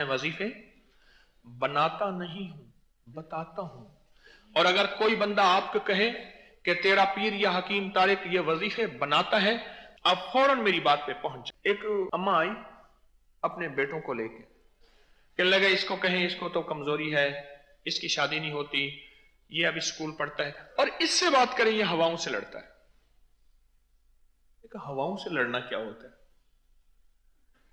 वजीफे बनाता नहीं हूं, बताता हूं। और अगर कोई बंदा आपको कहे कि तेरा पीर या हकीम तारिक ये वजीफे बनाता है, आप फौरन मेरी बात पे पहुंच जाए। एक अम्मा आई अपने बेटों को लेके, कहने लगे इसको कहें, इसको तो कमजोरी है, इसकी शादी नहीं होती, ये अभी स्कूल पढ़ता है, और इससे बात करें ये हवाओं से लड़ता है। हवाओं से लड़ना क्या होता है?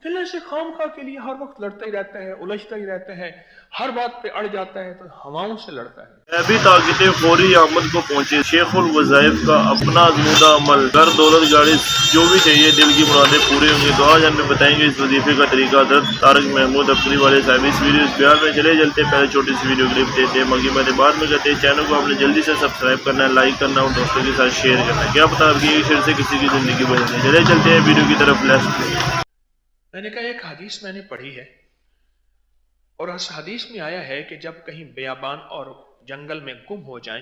फिर ऐसे खामखा के लिए हर वक्त लड़ता ही रहता है, उलझता ही रहता है, हर बात पे अड़ जाता है, तो हवाओं से लड़ता है। अभी ताकतें फौरी आमद को पहुंचे। शेखुल वज़ाइफ का अपना आजमूदा अमल, घर दौलत गाड़ी जो भी चाहिए दिल की मुरादें पूरी होंगी। तो आज हमें बताएंगे इस वजीफे का तरीका। हज़रत तारिक महमूद अब्दुल्ली वाले साहब इस वीडियो इस बयान में चले चलते पहले छोटी सी वीडियो क्लिप देते हैं, बाकी मैंने बाद में कहते हैं चैनल को आपने जल्दी से सब्सक्राइब करना है, लाइक करना और दोस्तों के साथ शेयर करना है। क्या पता आपकी एक शेयर से किसी की जिंदगी बदल जाए। चले चलते हैं वीडियो की तरफ। लेट्स। मैंने कहा एक हदीस मैंने पढ़ी है, और उस हदीस में आया है कि जब कहीं बेयाबान और जंगल में गुम हो जाएं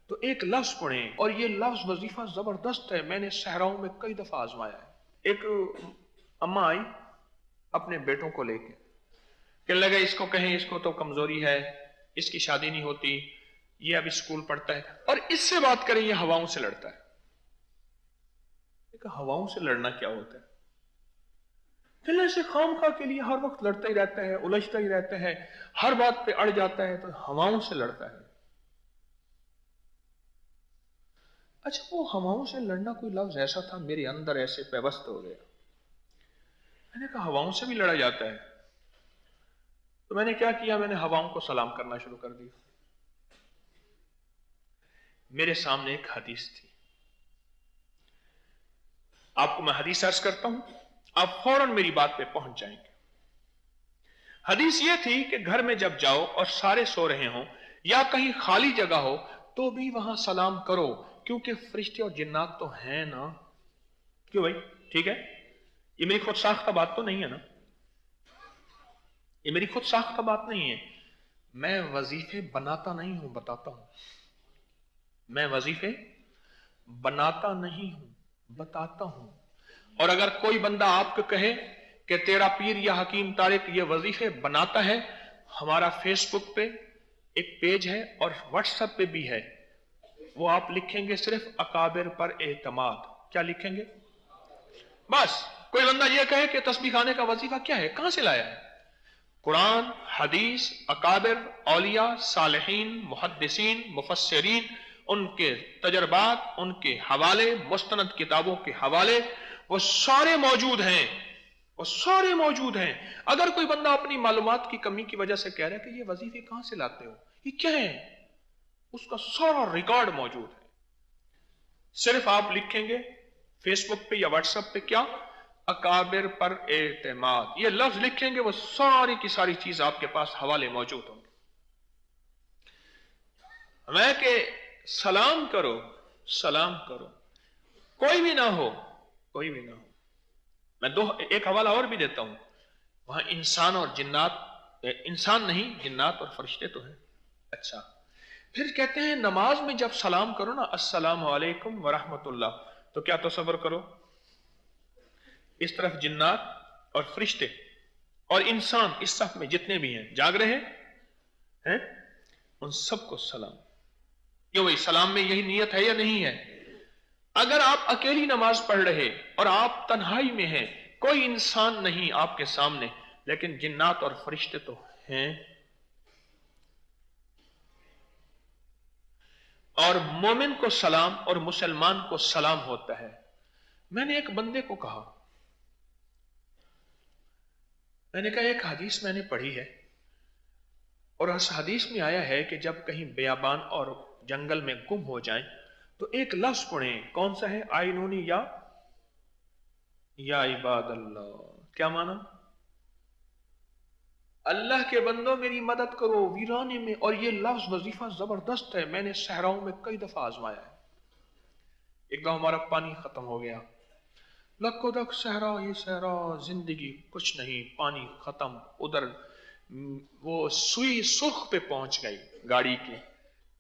तो एक लफ्ज पढ़ें, और ये लफ्ज वजीफा जबरदस्त है, मैंने सहराओं में कई दफा आजमाया है। एक अम्मा आई अपने बेटों को लेके, कहने लगे इसको कहें, इसको तो कमजोरी है, इसकी शादी नहीं होती, ये अभी स्कूल पढ़ता है, और इससे बात करें ये हवाओं से लड़ता है। हवाओं से लड़ना क्या होता है? फिर ऐसे खामखा के लिए हर वक्त लड़ता ही रहता है, उलझता ही रहता है, हर बात पे अड़ जाता है, तो हवाओं से लड़ता है। अच्छा, वो हवाओं से लड़ना कोई लफ्ज ऐसा था मेरे अंदर ऐसे पेवस्त हो गया। मैंने कहा हवाओं से भी लड़ा जाता है, तो मैंने क्या किया, मैंने हवाओं को सलाम करना शुरू कर दिया। मेरे सामने एक हदीस थी, आपको मैं हदीस अर्ज करता हूं, आप फौरन मेरी बात पे पहुंच जाएंगे। हदीस ये थी कि घर में जब जाओ और सारे सो रहे हों या कहीं खाली जगह हो तो भी वहां सलाम करो, क्योंकि फरिश्ते और जिन्नात तो हैं ना। क्यों भाई, ठीक है? ये मेरी खुद साख्ता बात तो नहीं है ना, ये मेरी खुद साख्ता बात नहीं है। मैं वजीफे बनाता नहीं हूं, बताता हूं। मैं वजीफे बनाता नहीं हूं, बताता हूं। और अगर कोई बंदा आपको कहे कि तेरा पीर या हकीम तारिक ये वजीफे बनाता है, हमारा फेसबुक पे एक पेज है और व्हाट्सएप पे भी है, वो आप लिखेंगे सिर्फ अकाबिर पर एतमाद। क्या लिखेंगे? बस कोई बंदा ये कहे कि तस्बीह खाने का वजीफा क्या है, कहां से लाया है? कुरान, हदीस, अकाबिर, औलिया, सालिहीन, मुहद्दिसीन, मुफस्सिरीन, उनके तजर्बात, उनके हवाले, मुस्तनद किताबों के हवाले, वो सारे मौजूद हैं, वो सारे मौजूद हैं। अगर कोई बंदा अपनी मालूमात की कमी की वजह से कह रहा है कि ये वजीफे कहां से लाते हो, ये क्या है, उसका सारा रिकॉर्ड मौजूद है। सिर्फ आप लिखेंगे फेसबुक पे या व्हाट्सएप पे क्या, अकाबिर पर एतमाद, ये लफ्ज लिखेंगे, वो सारी की सारी चीज आपके पास हवाले मौजूद होंगे। मैं के सलाम करो, सलाम करो, कोई भी ना हो, कोई भी ना हो। मैं एक हवाला और भी देता हूं, वहां इंसान और जिन्नात, इंसान नहीं जिन्नात और फरिश्ते तो हैं। अच्छा, फिर कहते हैं नमाज में जब सलाम करो ना, अस्सलाम वालेकुम व रहमतुल्लाह, तो क्या तसव्वुर करो, इस तरफ जिन्नात और फरिश्ते और इंसान इस सफ में जितने भी हैं जाग रहे हैं, उन सबको सलाम। क्यों भाई, सलाम में यही नियत है या नहीं है? अगर आप अकेली नमाज पढ़ रहे और आप तन्हाई में हैं, कोई इंसान नहीं आपके सामने, लेकिन जिन्नात और फरिश्ते तो हैं, और मोमिन को सलाम और मुसलमान को सलाम होता है। मैंने एक बंदे को कहा, मैंने कहा एक हदीस मैंने पढ़ी है, और उस हदीस में आया है कि जब कहीं बेयाबान और जंगल में गुम हो जाएं तो एक लफ्ज पढ़ें। कौन सा है? आइनूनी या इबादल्लाह। क्या माना? अल्लाह के बंदों मेरी मदद करो वीराने में। और ये लफ्ज वजीफा जबरदस्त है, मैंने सहराओं में कई दफा आजमाया है। एक दफा हमारा पानी खत्म हो गया, लक्को दक सहरा ही सहरा, जिंदगी कुछ नहीं, पानी खत्म। उधर वो सुई सुर्ख पे पहुंच गई गाड़ी की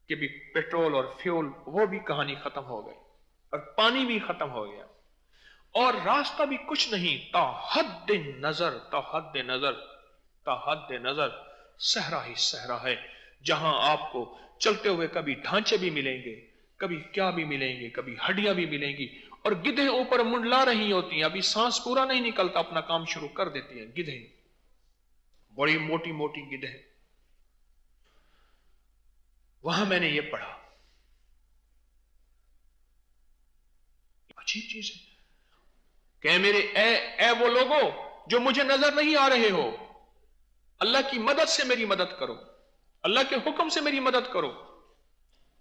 कि भी पेट्रोल और फ्यूल, वो भी कहानी खत्म हो गई, और पानी भी खत्म हो गया, और रास्ता भी कुछ नहीं। ता हद नजर, ता हद नजर تا حد نظر صحرا ہی صحرا ہے، جہاں آپ کو چلتے ہوئے کبھی ڈھانچے بھی ملیں گے، کبھی کیا بھی ملیں گے، کبھی ہڈیاں بھی ملیں گی، اور گدھے اوپر منڈلا رہی ہوتی ہیں، ابھی سانس پورا نہیں نکلتا اپنا کام شروع کر دیتی ہیں گدھے، بڑی موٹی موٹی گدھے۔ وہاں میں نے یہ پڑھا، عجیب چیز ہے کہ میرے اے وہ لوگوں جو مجھے نظر نہیں آ رہے ہو، اللہ کی مدد سے میری مدد کرو، اللہ کے حکم سے میری مدد کرو۔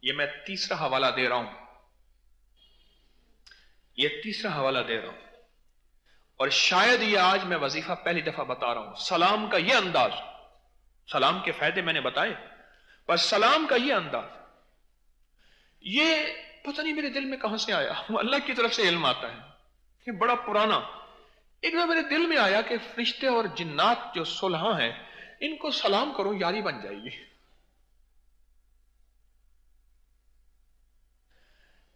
یہ میں تیسرا حوالہ دے رہا ہوں، یہ تیسرا حوالہ دے رہا ہوں، اور شاید یہ آج میں وظیفہ پہلی دفعہ بتا رہا ہوں۔ سلام کا یہ انداز، سلام کے فائدے میں نے بتائے، پر سلام کا یہ انداز، یہ پتہ نہیں میرے دل میں کہاں سے آیا، اللہ کی طرف سے علم آتا ہے، یہ بڑا پرانا۔ ایک دفعہ میرے دل میں آیا کہ فرشتے اور جنات جو صلحاں ہیں، ان کو سلام کرو، یاری بن جائے گی۔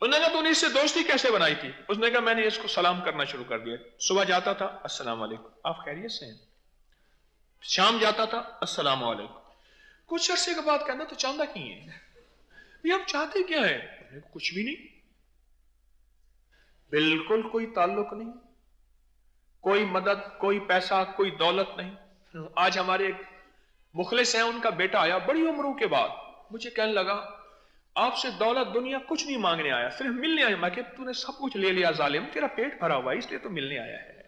انہوں نے کہا تو نے اس سے دوستی کیسے بنائی تھی؟ اس نے کہا میں نے اس کو سلام کرنا شروع کر دیا، صبح جاتا تھا السلام علیکم، آپ خیریت سے ہیں؟ شام جاتا تھا السلام علیکم۔ کچھ عرصے کے بعد کہنا تو چاہتا کی ہے یہ ہم چاہتے کیا ہے؟ کچھ بھی نہیں، بالکل کوئی تعلق نہیں، کوئی مدد، کوئی پیسہ، کوئی دولت نہیں۔ آج ہمارے ایک مخلص ہیں، ان کا بیٹا آیا بڑی عمروں کے بعد، مجھے کہنے لگا آپ سے دولت دنیا کچھ نہیں مانگنے آیا، صرف ملنے آیا۔ میں کہ تو نے سب کچھ لے لیا ظالم، تیرا پیٹ بھرا ہوا ہے اس لیے تو ملنے آیا ہے۔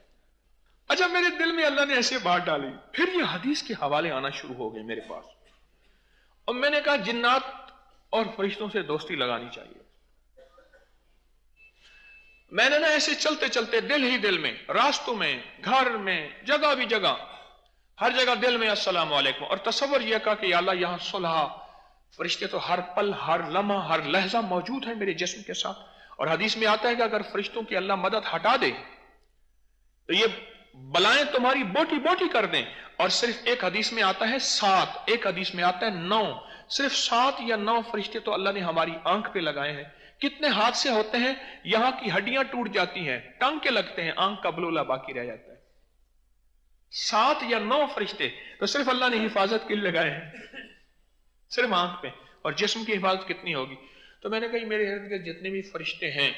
اچھا میرے دل میں اللہ نے ایسے بات ڈالی، پھر یہ حدیث کے حوالے آنا شروع ہو گئے میرے پاس، اور میں نے کہا جنات اور فرشتوں سے دوستی لگانی چاہیے۔ میں نے نا ایسے چلتے چلتے دل ہی دل میں، راستوں میں، گھر میں، جگہ بھی جگہ، ہر جگہ دل میں السلام علیکم، اور تصور یہ کہا کہ یا اللہ یہاں صلح، فرشتے تو ہر پل، ہر لمحہ، ہر لحظہ موجود ہیں میرے جسم کے ساتھ، اور حدیث میں آتا ہے کہ اگر فرشتوں کی اللہ مدد ہٹا دے تو یہ بلائیں تمہاری بوٹی بوٹی کر دیں، اور صرف ایک حدیث میں آتا ہے 7، ایک حدیث میں آتا ہے 9، صرف 7 یا 9 فرشتے تو اللہ نے ہماری آنکھ پہ لگائے ہیں۔ کتنے حادثے ہوتے ہیں، یہاں کی ہڈیاں ٹوٹ جاتی ہیں، ٹانکے لگتے ہیں، آنکھ کا بلولا باقی رہ جاتا ہے۔ 7 یا 9 فرشتے تو صرف اللہ نے حفاظت کے لیے لگائے ہیں، صرف آنکھ پہ، اور جسم کی حفاظت کتنی ہوگی؟ تو میں نے کہا میرے ارد گرد جتنے بھی فرشتے ہیں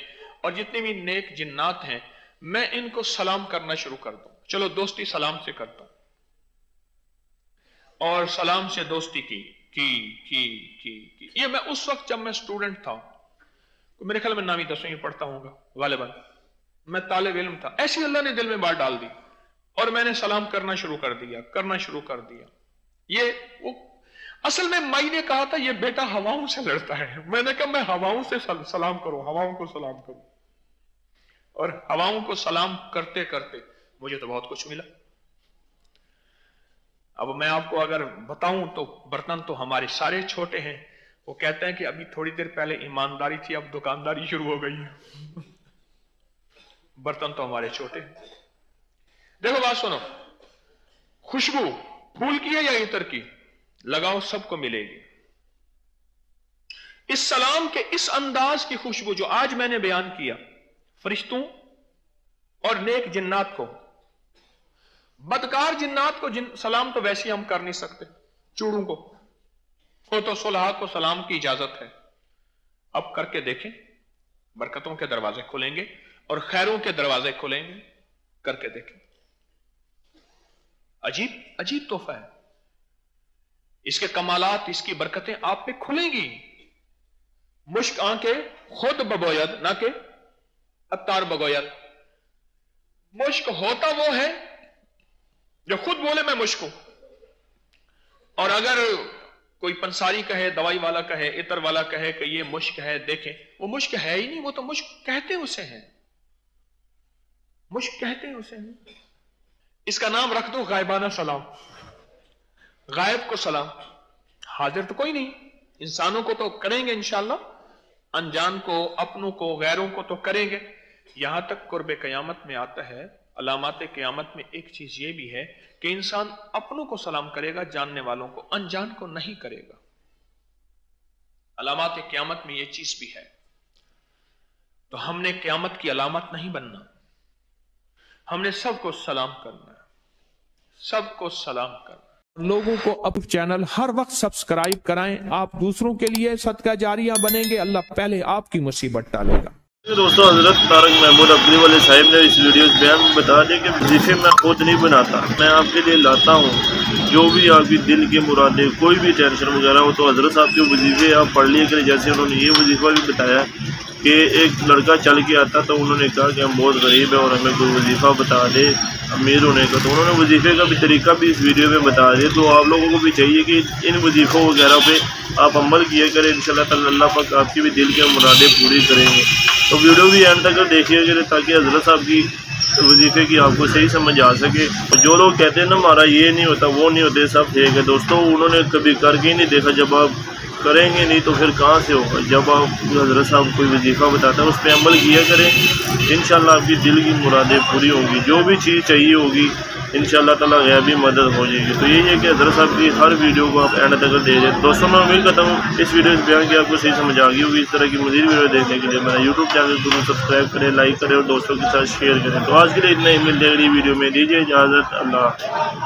اور جتنے بھی نیک جنات ہیں، میں ان کو سلام کرنا شروع کر دوں۔ چلو دوستی سلام سے کرتا ہوں، اور سلام سے دوستی کی۔ یہ میں اس وقت جب میں سٹوڈنٹ تھا، میرے خیال میں 9ویں 10ویں میں پڑھتا ہوں گا غالباً، میں طالب علم تھا، ایسی اللہ نے دل میں بات ڈال دی، اور میں نے سلام کرنا شروع کر دیا۔ یہ وہ اصل میں مائی نے کہا تھا یہ بیٹا ہواؤں سے لڑتا ہے، میں نے کہا میں ہواؤں سے سلام کروں، ہواؤں کو سلام کروں، اور ہواؤں کو سلام کرتے کرتے مجھے تو بہت کچھ ملا۔ اب میں آپ کو اگر بتاؤں تو برتن تو ہمارے سارے چھوٹے ہیں، وہ کہتے ہیں کہ ابھی تھوڑی دیر پہلے ایمانداری تھی اب دکانداری شروع ہو گئی ہے۔ برتن تو ہمارے چھوٹے ہیں۔ دیکھو بات سنو، خوشبو پھول کی ہے یا عطر کی؟ لگاؤ سب کو ملے گی۔ اس سلام کے اس انداز کی خوشبو جو آج میں نے بیان کیا، فرشتوں اور نیک جنات کو، بدکار جنات کو سلام تو ویسے ہم کر نہیں سکتے، چوڑوں کو، وہ تو صلحاء کو سلام کی اجازت ہے۔ اب کر کے دیکھیں، برکتوں کے دروازے کھلیں گے اور خیروں کے دروازے کھلیں گے، کر کے دیکھیں۔ عجیب عجیب تحفہ ہے، اس کے کمالات، اس کی برکتیں آپ پہ کھلیں گی۔ مشک آنکھیں خود بگوید نہ کہ عطار بگوید۔ مشک ہوتا وہ ہے جو خود بولے میں مشک ہوں، اور اگر کوئی پنساری کہے، دوائی والا کہے، عطر والا کہے کہ یہ مشک ہے، دیکھیں وہ مشک ہے ہی نہیں، وہ تو مشک کہتے اسے ہیں، مشک کہتے اسے ہیں۔ اس کا نام رکھ دو غائبانہ سلام، غائب کو سلام، حاضر تو کوئی نہیں، انسانوں کو تو کریں گے انشاءاللہ، انجان کو، اپنوں کو، غیروں کو تو کریں گے۔ یہاں تک قرب قیامت میں آتا ہے، علامات قیامت میں ایک چیز یہ بھی ہے کہ انسان اپنوں کو سلام کرے گا، جاننے والوں کو، انجان کو نہیں کرے گا۔ علامات قیامت میں یہ چیز بھی ہے۔ تو ہم نے قیامت کی علامت نہیں بننا، ہم نے سب کو سلام کرنا ہے، سب کو سلام کرنا ہے۔ लोगों को अब चैनल हर वक्त सब्सक्राइब कराएं, आप दूसरों के लिए सदका जारिया बनेंगे, अल्लाह पहले आपकी मुसीबत टालेगा। दोस्तों, हजरत तारक महमूद अपनी वाले साहब ने इस वीडियो बयान में बता दिया कि वजीफे मैं खुद नहीं बनाता, मैं आपके लिए लाता हूँ। जो भी आपकी दिल की मुरादें, कोई भी टेंशन वगैरह हो तो हजरत साहब के वजीफे आप पढ़ लिया करें। जैसे उन्होंने ये वजीफा भी बताया कि एक लड़का चल के आता तो उन्होंने कहा कि हम बहुत गरीब हैं और हमें कोई वजीफ़ा बता दे अमीर होने का, तो उन्होंने वजीफ़े का भी तरीका भी इस वीडियो में बता दिया। तो आप लोगों को भी चाहिए कि इन वजीफ़ों वगैरह पे आप अमल किया करें, इंशाल्लाह ताला अल्लाह पाक आपकी भी दिल की मुरादें पूरी करेंगे। तो वीडियो भी एंड तक देखिएगा ताकि हज़रत साहब की वजीफ़े की आपको सही समझ आ सके। जो लोग कहते हैं ना हमारा ये नहीं होता वो नहीं होते, सब फेक है दोस्तों। उन्होंने कभी करके ही नहीं देखा, जब आप करेंगे नहीं तो फिर कहाँ से होगा। जब आप हज़रत साहब कोई वजीफ़ा बताता है उस पर अमल किया करें, इंशाल्लाह आपकी दिल की मुरादें पूरी होंगी। जो भी चीज़ चाहिए होगी इंशाल्लाह ताला गैबी मदद हो जाएगी। तो यही है कि हज़रत साहब की हर वीडियो को आप एंड तक दे दें। दोस्तों, मैं उम्मीद करता हूँ इस वीडियो से बयान की आपको सही समझ आ गई होगी। इस तरह की मज़ीद वीडियो देखने के लिए मेरा यूट्यूब चैनल को सब्सक्राइब करें, लाइक करें और दोस्तों के साथ शेयर करें। तो आज के लिए इतना ही, मिलते हैं अगली वीडियो में। दीजिए इजाज़त, अल्लाह।